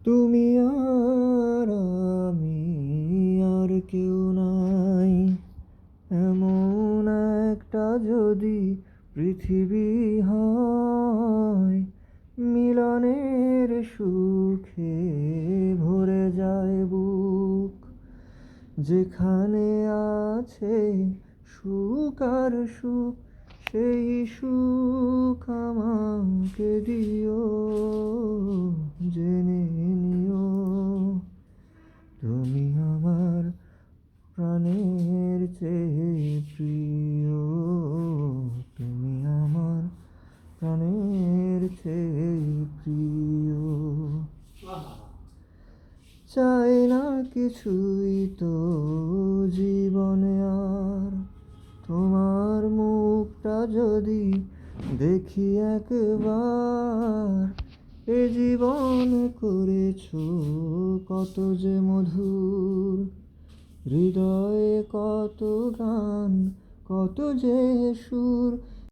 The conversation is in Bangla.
তুমি আর আমি, আর কেউ নাই। এমন একটা যদি পৃথিবী হয়, মিলনের সুখে ভরে যায় বুক। যেখানে আছে সুখ আর সুখ, সেই সুখ আমাকে দিও, জেনে নিও তুমি আমার প্রাণের চেয়ে প্রিয়। তুমি আমার প্রাণের চেয়ে প্রিয়। চাই না কিছুই তো জীবনে আর, তোমার মুখটা যদি দেখি একবার। এ জীবন করেছো কত যে মধুর, হৃদয়ে কত গান, কত যে সুর।